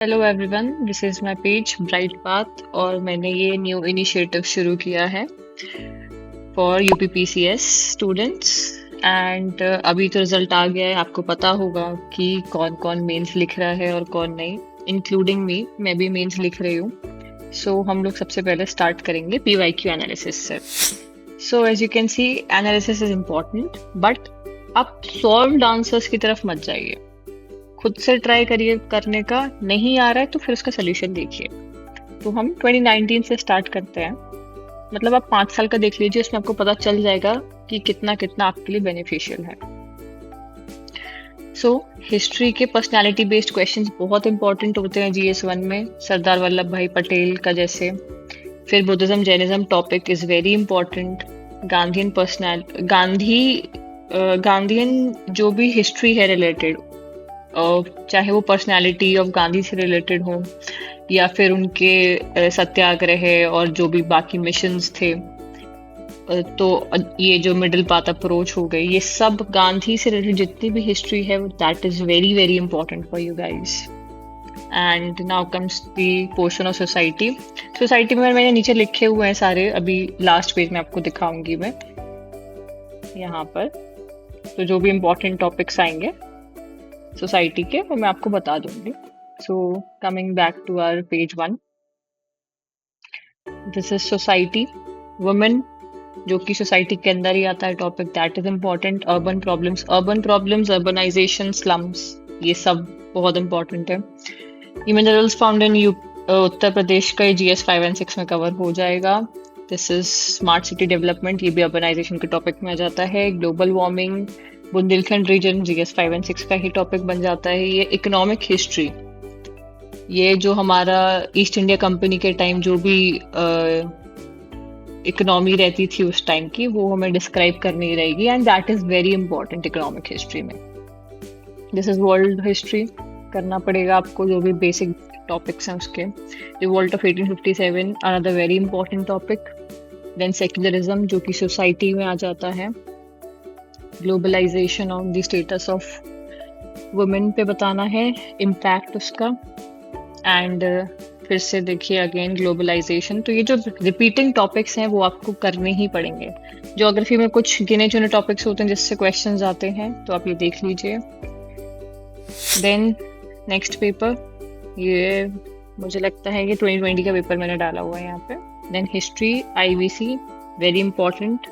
Hello everyone, this is my page bright path और मैंने ये न्यू इनिशिएटिव शुरू किया है फॉर यूपीपीसीएस स्टूडेंट्स एंड अभी तो रिजल्ट आ गया है। आपको पता होगा कि कौन कौन मेंस लिख रहा है और कौन नहीं, इंक्लूडिंग मी। मैं भी मेंस लिख रही हूँ। सो हम लोग सबसे पहले स्टार्ट करेंगे पीवाईक्यू एनालिसिस से। So as you can see, analysis is important, but आप सॉल्व्ड आंसर्स की तरफ मत जाइए। खुद से ट्राई करिए करने का। नहीं आ रहा है तो फिर उसका सोल्यूशन देखिए। तो हम 2019 से स्टार्ट करते हैं। मतलब आप 5 साल का देख लीजिए, उसमें आपको पता चल जाएगा कि कितना कितना आपके लिए बेनिफिशियल है। सो हिस्ट्री के पर्सनालिटी बेस्ड क्वेश्चंस बहुत इंपॉर्टेंट होते हैं GS1 में, सरदार वल्लभ भाई पटेल का जैसे। फिर Buddhism Jainism topic is very important. Gandhian personal Gandhian जो भी हिस्ट्री है रिलेटेड, चाहे वो पर्सनालिटी ऑफ गांधी से रिलेटेड हो या फिर उनके सत्याग्रह और जो भी बाकी मिशंस थे। तो ये जो मिडिल पाथ अप्रोच हो गई, ये सब गांधी से रिलेटेड जितनी भी हिस्ट्री है, that is very very important for you guys. And now comes the portion of society. Society में मैंने नीचे लिखे हुए हैं सारे, अभी लास्ट पेज में आपको दिखाऊंगी मैं यहाँ पर। तो जो भी इम्पोर्टेंट टॉपिक्स आएंगे सोसाइटी के वो मैं आपको बता दूंगी। So coming back to our page 1, this is society. Women जो कि सोसाइटी के अंदर ही आता है topic, that is important. Urban problems, urbanization, slums, ये सब बहुत इंपॉर्टेंट है। ये मिनरल्स फाउंड इन उत्तर प्रदेश का GS 5 and 6 में कवर हो जाएगा। This is smart city development, ये भी अर्बनाइजेशन के टॉपिक में आ जाता है। Global warming, Bundelkhand region GS 5 and 6 का ही टॉपिक बन जाता है। ये इकोनॉमिक हिस्ट्री, ये जो हमारा ईस्ट इंडिया कंपनी के टाइम जो भी इकोनॉमी रहती थी उस टाइम की, वो हमें डिस्क्राइब करनी रहेगी and that is very important economic history में। दिस इज वर्ल्ड हिस्ट्री, करना पड़ेगा आपको जो भी बेसिक टॉपिक्स हैं उसके। Revolt of 1857, another very important topic. Then secularism जो कि सोसाइटी में आ जाता है। Globalization on the status of women पे बताना है, इम्पैक्ट उसका। एंड फिर से देखिए अगेन ग्लोबलाइजेशन। तो ये जो रिपीटिंग टॉपिक्स हैं वो आपको करने ही पड़ेंगे। ज्योग्राफी में कुछ गिने चुने टॉपिक्स होते हैं जिससे क्वेश्चंस आते हैं, तो आप ये देख लीजिए। देन नेक्स्ट पेपर, ये मुझे लगता है कि 2020 का पेपर मैंने डाला हुआ है यहाँ पे। Then history IVC, very important.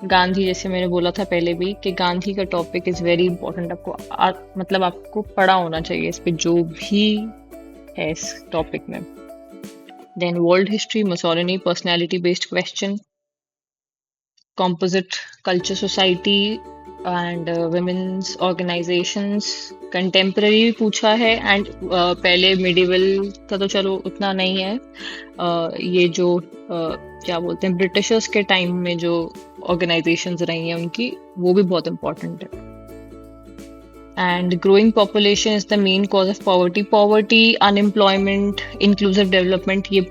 Gandhi, जैसे मैंने बोला था पहले भी कि गांधी का टॉपिक इज वेरी इंपॉर्टेंट। आपको मतलब आपको पढ़ा होना चाहिए इस पे जो भी है इस टॉपिक में। Then world history, Mussolini, personality based question. Composite culture society and women's organizations, contemporary भी पूछा है। एंड पहले मिडिवल का तो चलो उतना नहीं है। ये जो क्या बोलते हैं, ब्रिटिशर्स के टाइम में जो ऑर्गेनाइजेशंस रही हैं उनकी, वो भी बहुत इंपॉर्टेंट है। And growing population is the main cause of poverty, unemployment, inclusive development, ये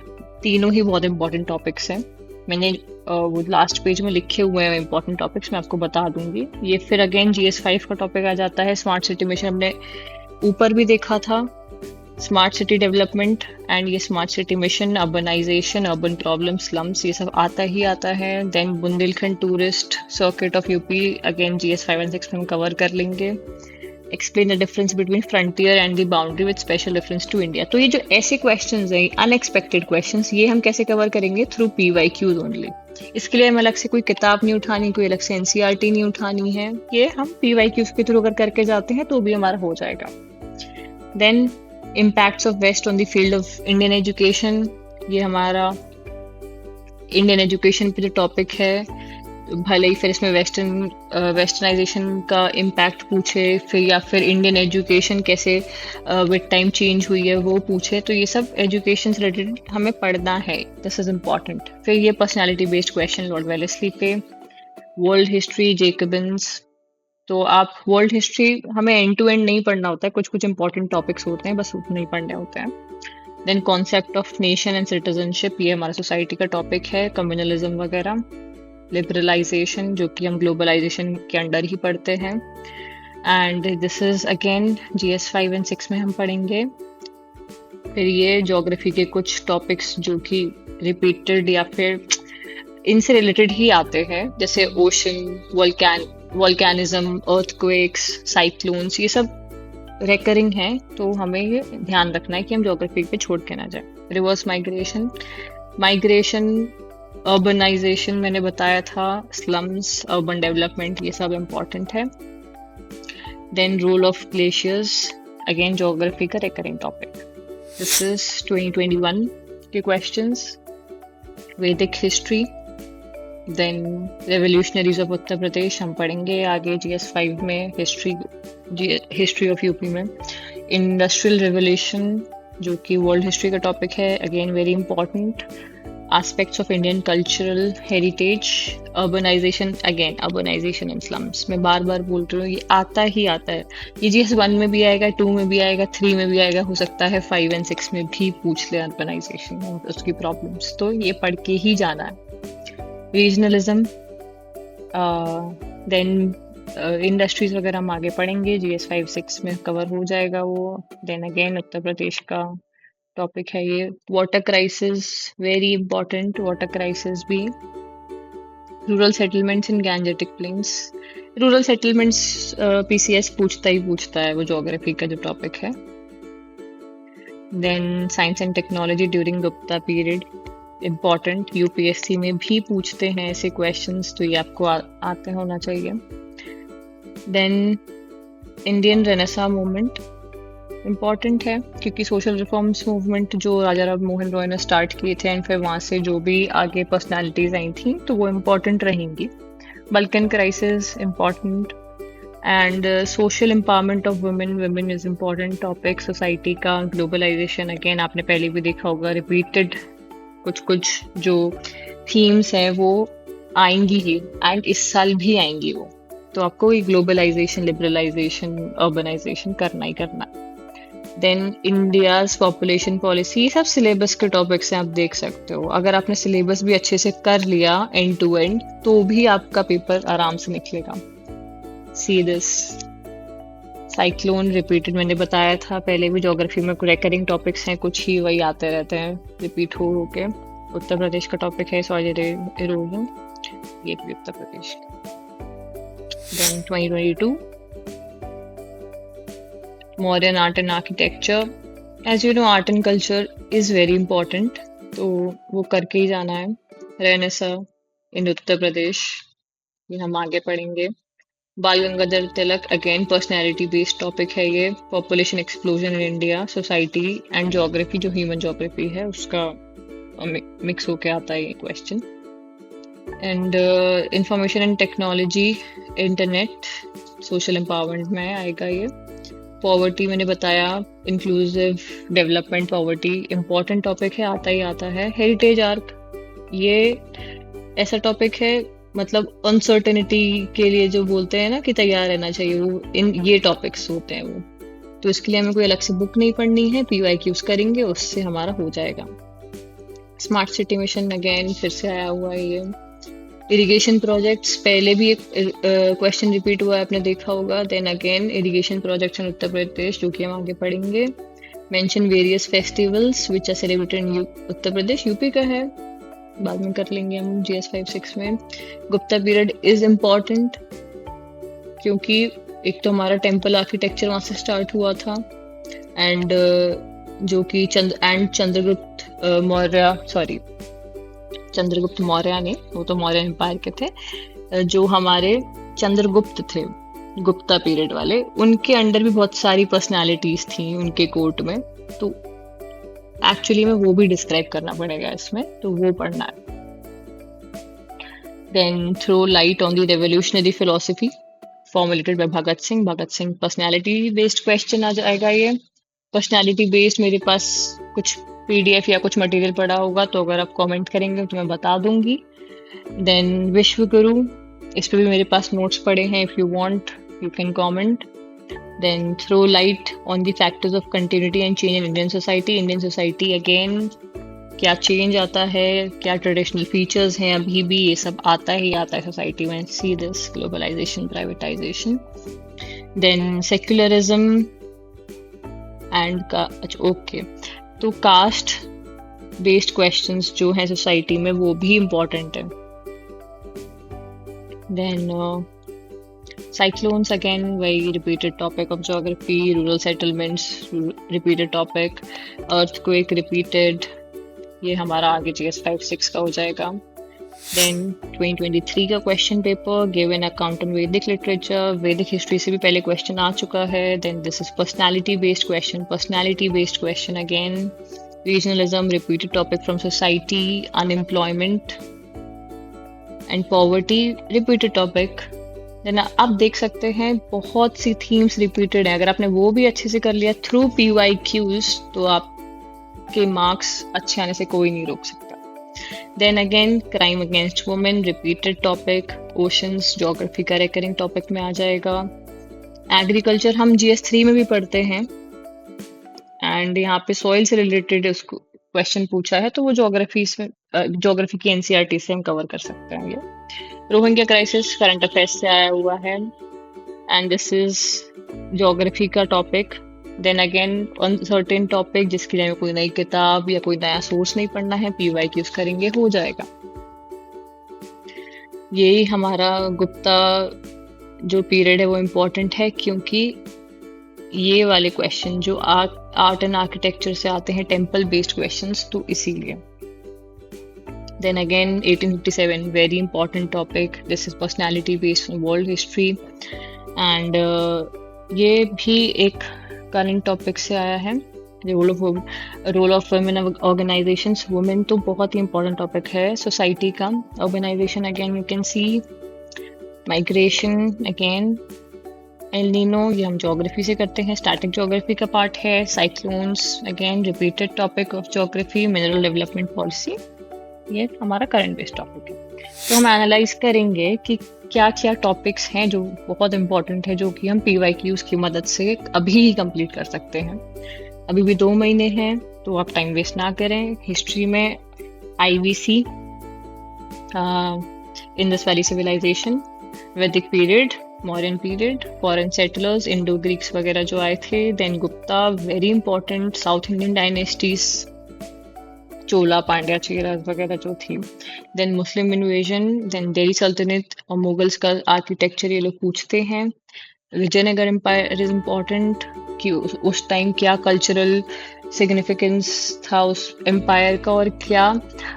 तीनों ही बहुत इंपॉर्टेंट टॉपिक्स हैं। मैंने वो लास्ट पेज में लिखे हुए हैं इंपॉर्टेंट टॉपिक्स, मैं आपको बता दूंगी। ये फिर अगेन GS 5 का टॉपिक आ जाता है। स्मार्ट सिटी मिशन हमने ऊपर भी देखा था, स्मार्ट सिटी डेवलपमेंट। एंड ये smart city mission, urbanization, urban problem, slums, ये सब आता ही आता है। Then Bundelkhand tourist circuit of UP, again GS 5 and 6 में हम कवर कर लेंगे। Explain the difference between frontier and the boundary with special reference to India. तो ये जो ऐसे क्वेश्चंस हैं, अनएक्सपेक्टेड क्वेश्चंस, ये हम कैसे कवर करेंगे? Through PYQs only. इसके लिए हमें अलग से कोई किताब नहीं उठानी, कोई अलग से NCERT नहीं उठानी है। ये हम PYQs के थ्रू अगर करके जाते हैं तो भी हमारा हो जाएगा। Then impacts of west on the field of Indian education, ये हमारा इंडियन एजुकेशन पे जो टॉपिक है। भले ही फिर इसमें वेस्टर्नाइजेशन का इम्पैक्ट पूछे, फिर या फिर इंडियन एजुकेशन कैसे विद टाइम चेंज हुई है वो पूछे, तो ये सब एजुकेशन से रिलेटेड हमें पढ़ना है। This is important. फिर ये personality based question Lord Wellesley पे। World history, Jacobins. तो आप वर्ल्ड हिस्ट्री हमें एंड टू एंड नहीं पढ़ना होता है, कुछ कुछ इंपॉर्टेंट टॉपिक्स होते हैं, बस उतने ही पढ़ने होते हैं। Then concept of nation and citizenship, ये हमारा सोसाइटी का टॉपिक है। कम्युनलिज्म वगैरह। लिबरलाइजेशन, जो कि हम ग्लोबलाइजेशन के अंडर ही पढ़ते हैं। And this is again GS 5 and 6 में हम पढ़ेंगे। फिर ये ज्योग्राफी के कुछ टॉपिक्स जो कि रिपीटेड या फिर इनसे रिलेटेड ही आते हैं, जैसे ओशन, वोल्केनिज्म, अर्थक्वेक्स, साइक्लोन्स, ये सब रेकरिंग है। तो हमें ये ध्यान रखना है कि हम ज्योग्राफी पे छोड़ के ना जाए। रिवर्स माइग्रेशन, माइग्रेशन, अर्बनाइजेशन मैंने बताया था, स्लम्स, अर्बन डेवलपमेंट, ये सब इम्पोर्टेंट है। Then role of glaciers, again geography का रेकरिंग टॉपिक। दिस इज 2021 के क्वेश्चंस। वैदिक history, then revolutionaries of Uttar Pradesh हम पढ़ेंगे आगे GS5 में, हिस्ट्री ऑफ यूपी में। इंडस्ट्रियल रेवोल्यूशन जो कि वर्ल्ड हिस्ट्री का टॉपिक है, again very important. Aspects of Indian cultural heritage, urbanization, again urbanization and slums, मैं बार बार बोल रही हूँ, ये आता ही आता है। ये GS1 में भी आएगा, 2 में भी आएगा, 3 में भी आएगा, हो सकता है 5 और 6 में भी पूछ ले अर्बनाइजेशन और उसकी प्रॉब्लम्स, तो ये पढ़ के ही जाना है। रीजनलिज्म, देन इंडस्ट्रीज वगैरह हम आगे पढ़ेंगे, GS5-6 में कवर हो जाएगा वो। देन अगेन उत्तर प्रदेश का टॉपिक है ये। Water crisis, very important, water crisis भी। Rural settlements in Gangetic plains, rural settlements PCS पूछता है वो ज्योग्राफी का जो टॉपिक है। Then science and technology during Gupta period, important, UPSC में भी पूछते हैं ऐसे क्वेश्चंस, तो ये आपको आते होना चाहिए। Then Indian renaissance movement important है, क्योंकि सोशल रिफॉर्म्स मूवमेंट जो राजा राम मोहन रॉय ने स्टार्ट किए थे, एंड फिर वहाँ से जो भी आगे पर्सनालिटीज आई थी तो वो इम्पॉर्टेंट रहेंगी। Balkan crisis important, and social empowerment of women is important topic. Society का ग्लोबलाइजेशन, अगेन आपने पहले भी देखा होगा, रिपीटेड कुछ जो थीम्स हैं वो आएंगी ही, एंड इस साल भी आएंगी वो, तो आपको ये ग्लोबलाइजेशन, लिबरलाइजेशन, अर्बनाइजेशन करना ही करना। देन इंडियाज पॉपुलेशन पॉलिसी, ये सब सिलेबस के टॉपिक्स हैं, आप देख सकते हो। अगर आपने सिलेबस भी अच्छे से कर लिया एंड टू एंड, तो भी आपका पेपर आराम से निकलेगा। सी दिस साइक्लोन, रिपीटेड मैंने बताया था पहले भी, ज्योग्राफी में रेकरिंग टॉपिक्स हैं, कुछ ही वही आते रहते हैं रिपीट हो के। उत्तर प्रदेश का टॉपिक है सॉइल इरोजन, ये भी Uttar Pradesh. Then 2022 Mauryan art and architecture, as you know art and culture is very important, तो वो करके ही जाना है। रेनेसा इन उत्तर प्रदेश, ये हम आगे पढ़ेंगे। बाल Gangadhar Tilak, again personality based topic है ये। Population explosion in India, society and geography, जो ह्यूमन ज्योग्राफी है उसका मिक्स होके आता है ये question. And information and technology, internet, social empowerment में आएगा ये। पॉवर्टी मैंने बताया, inclusive development, poverty important topic है, आता ही आता है। हेरिटेज आर्क, ये ऐसा टॉपिक है, मतलब अनसर्टेनिटी के लिए जो बोलते हैं ना कि तैयार रहना चाहिए, वो ये टॉपिक्स होते हैं वो, तो इसके लिए हमें कोई अलग से बुक नहीं पढ़नी है, PYQs करेंगे, उससे हमारा हो जाएगा। स्मार्ट सिटी मिशन, अगेन फिर से आया हुआ है ये। इरिगेशन प्रोजेक्ट्स, पहले भी एक क्वेश्चन रिपीट हुआ है, आपने देखा होगा। Then again irrigation projects in Uttar Pradesh, जो कि हम आगे पढ़ेंगे। Mention various festivals which are celebrated in Uttar Pradesh, UP का है, बाद में कर लेंगे हम GS5-6 में। गुप्ता पीरियड इज इम्पॉर्टेंट, क्योंकि एक तो हमारा टेम्पल आर्किटेक्चर वहाँ से स्टार्ट हुआ था, एंड जो कि चंद्रगुप्त मौर्य ने, वो तो मौर्य एम्पायर के थे, जो हमारे चंद्रगुप्त थे गुप्ता पीरियड वाले, उनके अंडर भी बहुत सारी पर्सनालिटीज थी उनके कोर्ट में, तो एक्चुअली में वो भी डिस्क्राइब करना पड़ेगा इसमें, तो वो पढ़ना है। Then throw light on the revolutionary philosophy formulated by Bhagat Singh, personality based question आ जाएगा ये। पर्सनैलिटी बेस्ड मेरे पास कुछ PDF या कुछ मटेरियल पड़ा होगा, तो अगर आप कमेंट करेंगे तो मैं बता दूंगी। देन विश्व गुरु, इस पे भी मेरे पास नोट्स पड़े हैं, if you want you can comment. Then throw light on the factors of continuity and change in Indian society, again क्या चेंज आता है, क्या ट्रेडिशनल फीचर्स हैं अभी भी, ये सब आता ही आता है सोसाइटी में। See this globalization, privatization. Then secularism and का, अच्छा ओके, तो कास्ट बेस्ड क्वेश्चंस जो हैं सोसाइटी में वो भी इम्पोर्टेंट है. Then cyclones, again very repeated topic of geography. Rural settlements, repeated topic. Earthquake, repeated. ये हमारा आगे GS 5-6 का हो जाएगा. Then 2023 का question paper, give an account on Vedic literature. Vedic history से भी पहले क्वेश्चन आ चुका है. Then this is personality based question. Personality based question again. Regionalism, repeated topic from society. Unemployment and poverty, repeated topic. Then आप देख सकते हैं बहुत सी थीम्स रिपीटेड है. अगर आपने वो भी अच्छे से कर लिया थ्रू PYQs तो आपके मार्क्स अच्छे आने से कोई नहीं रोक सकता. Then again crime against women, repeated topic. Oceans, geography का रिकरिंग टॉपिक में आ जाएगा. एग्रीकल्चर हम GS 3 में भी पढ़ते हैं एंड यहाँ पे सॉइल से रिलेटेड उसको क्वेश्चन पूछा है तो वो ज्योग्राफी की NCERT से हम कवर कर सकते हैं. ये रोहिंग्या क्राइसिस करंट अफेयर्स से आया हुआ है एंड दिस इज ज्योग्राफी का topic. Then again uncertain topic जिसके लिए कोई नई किताब या कोई नया सोर्स नहीं पढ़ना है, PYQs करेंगे हो जाएगा. यही हमारा गुप्ता जो पीरियड है वो इम्पोर्टेंट है क्योंकि ये वाले क्वेश्चन जो आर्ट एंड आर्किटेक्चर से आते हैं, टेम्पल बेस्ड क्वेश्चंस, तो इसीलिए. Then again 1857, very important topic. This is personality based from world history and ये भी एक current topic से आया है. Role of women organizations. Women तो बहुत ही important topic है सोसाइटी का. Organization again you can see. Migration again. El Nino ये हम ज्योग्राफी से करते हैं, स्टैटिक ज्योग्राफी का पार्ट है. Cyclones again repeated topic of geography. Mineral development policy ये हमारा करंट बेस्ड टॉपिक है. तो हम एनालाइज करेंगे कि क्या क्या टॉपिक्स हैं जो बहुत इंपॉर्टेंट है जो कि हम PYQs की मदद से अभी ही कंप्लीट कर सकते हैं. अभी भी 2 महीने हैं तो आप टाइम वेस्ट ना करें. हिस्ट्री में IVC, Indus valley civilization, Vedic period, Mauryan period, foreign settlers, Indo Greeks वगैरह जो आए थे. Then Gupta, very important. South Indian dynasties, Chola, Pandya, Cheras वगैरह जो थी. Then Muslim invasion, then Delhi sultanate और मुगल्स का आर्किटेक्चर ये लोग पूछते हैं. विजयनगर एम्पायर इज इम्पॉर्टेंट कि उस टाइम क्या कल्चरल सिग्निफिकेंस था उस एम्पायर का और क्या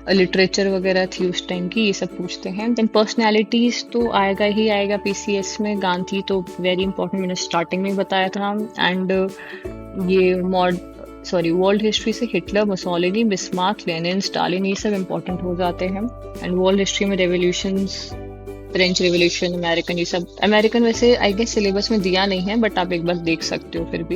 लिटरेचर वगैरह थी उस टाइम की, ये सब पूछते हैं. देन पर्सनैलिटीज तो आएगा ही आएगा PCS में. गांधी तो वेरी इंपॉर्टेंट, मैंने स्टार्टिंग में बताया था. एंड ये वर्ल्ड हिस्ट्री से Hitler, Mussolini, Bismarck, Lenin, Stalin ये सब इंपॉर्टेंट हो जाते हैं. एंड वर्ल्ड हिस्ट्री में रेवोल्यूशंस, फ्रेंच रेवोल्यूशन, अमेरिकन, ये सब. अमेरिकन वैसे आई गेस सिलेबस में दिया नहीं है बट आप एक बार देख सकते हो फिर भी.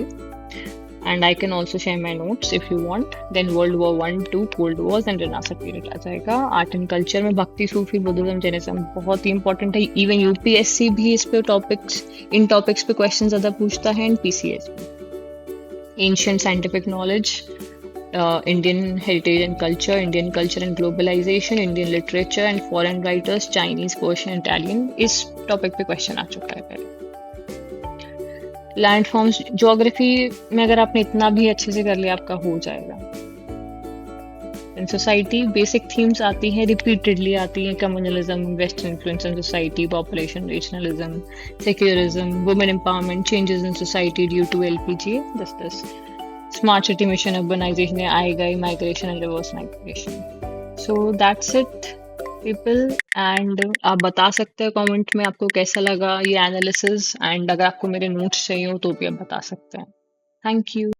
And I can also share my notes if you want. Then world war 1-2, cold wars and renaissance period आ जाएगा. आर्ट एंड कल्चर में भक्ति, सूफी, बुद्धिज्म, जैनिज्म बहुत ही इंपॉर्टेंट है. इवन UPSC भी इस पे इन टॉपिक्स पे क्वेश्चन ज्यादा पूछता है. एंड PCS में ancient scientific knowledge, Indian heritage and culture, Indian culture and globalization, Indian literature and foreign writers, Chinese, Persian, Italian, इस टॉपिक पे क्वेश्चन आ चुका है पहले. लैंडफॉर्म्स, ज्योग्राफी में अगर आपने इतना भी अच्छे से कर लिया आपका हो जाएगा. इन सोसाइटी बेसिक थीम्स आती हैं, रिपीटेडली आती हैं. Communalism, western influence on society, population, regionalism, secularism, women empowerment, changes in society due to LPG, दस. स्मार्ट सिटी मिशन, अर्बनाइजेशन आएगा, migration and reverse migration. So that's it people. And आप बता सकते हैं कमेंट में आपको कैसा लगा ये एनालिसिस. एंड अगर आपको मेरे नोट्स चाहिए हो तो भी आप बता सकते हैं. Thank you.